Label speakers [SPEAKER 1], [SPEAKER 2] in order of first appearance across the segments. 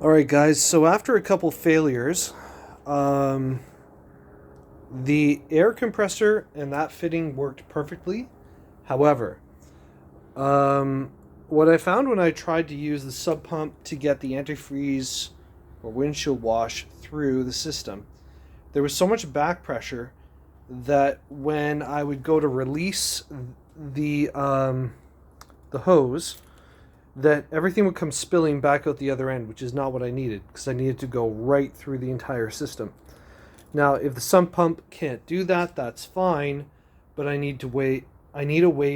[SPEAKER 1] Alright guys, so after a couple failures, the air compressor and that fitting worked perfectly. However, what I found when I tried to use the sub pump to get the antifreeze or windshield wash through the system, there was so much back pressure that when I would go to release the hose, that everything would come spilling back out the other end, which is not what I needed, because I needed to go right through the entire system. Now, if the sump pump can't do that, that's fine, but I need a way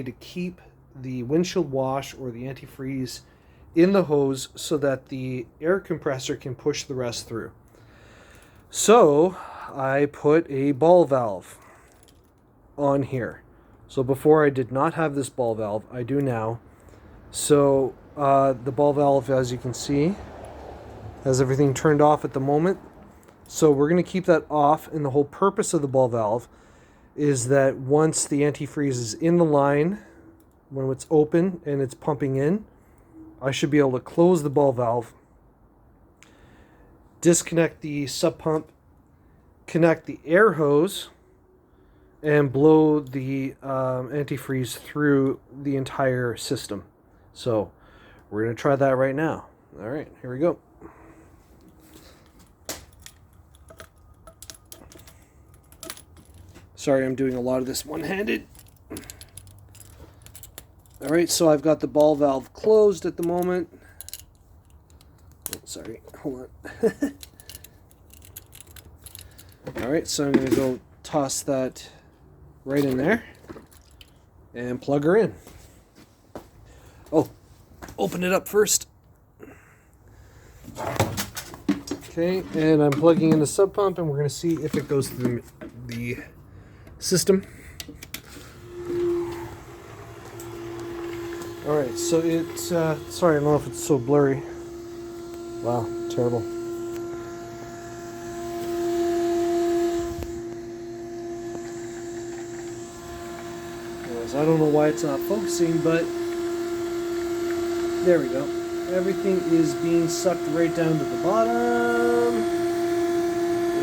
[SPEAKER 1] to keep the windshield wash or the antifreeze in the hose so that the air compressor can push the rest through. So I put a ball valve on here. So before I did not have this ball valve, I do now. So the ball valve, as you can see, has everything turned off at the moment. So we're going to keep that off, and the whole purpose of the ball valve is that once the antifreeze is in the line, when it's open and it's pumping in, I should be able to close the ball valve, disconnect the sub pump, connect the air hose, and blow the antifreeze through the entire system. So we're going to try that right now. All right, here we go. Sorry, I'm doing a lot of this one-handed. All right, so I've got the ball valve closed at the moment. Oh, sorry, hold on. All right, so I'm going to go toss that right in there and plug her in. Oh, open it up first. Okay, and I'm plugging in the sub pump, and we're going to see if it goes through the system. All right, so it's sorry, I don't know if it's so blurry. Wow, terrible. Anyways, I don't know why it's not focusing, but there we go. Everything is being sucked right down to the bottom,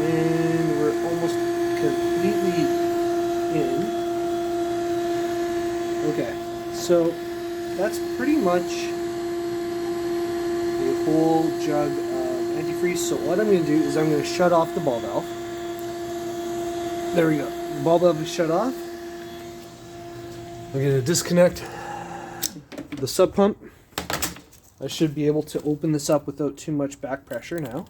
[SPEAKER 1] and we're almost completely in. Okay, so that's pretty much the whole jug of antifreeze. So what I'm going to do is I'm going to shut off the ball valve. There we go. The ball valve is shut off. I'm going to disconnect the sub pump. I should be able to open this up without too much back pressure now.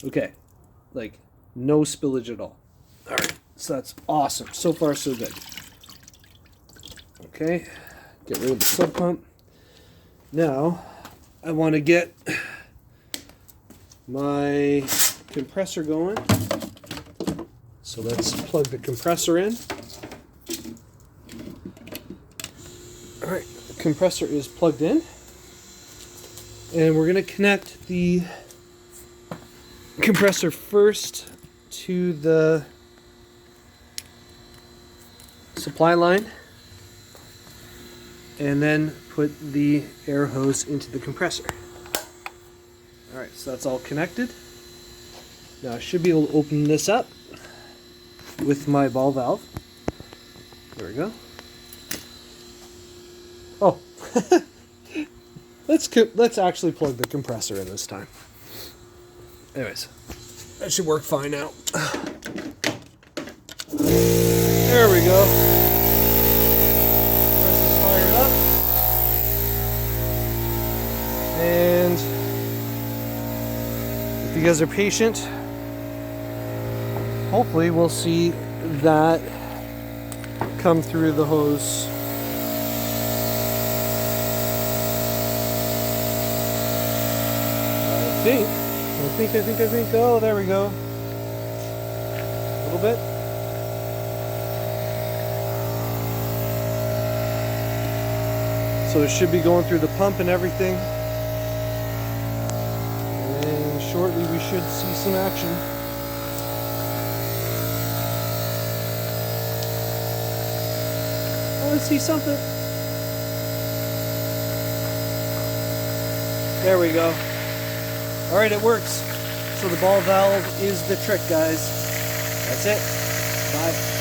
[SPEAKER 1] Okay, like no spillage at all. All right, so that's awesome. So far, so good. Okay, get rid of the sub pump. Now, I want to get my compressor going. So let's plug the compressor in. All right, the compressor is plugged in. And we're going to connect the compressor first to the supply line, and then put the air hose into the compressor. All right, so that's all connected. Now I should be able to open this up with my ball valve. There we go. Oh, let's actually plug the compressor in this time. Anyways, that should work fine now. There we go. Compressor's fired up. And if you guys are patient, hopefully we'll see that come through the hose. I think. Oh, there we go. A little bit. So it should be going through the pump and everything. And shortly we should see some action. Oh, let's see something. There we go. Alright, it works. So the ball valve is the trick, guys. That's it. Bye.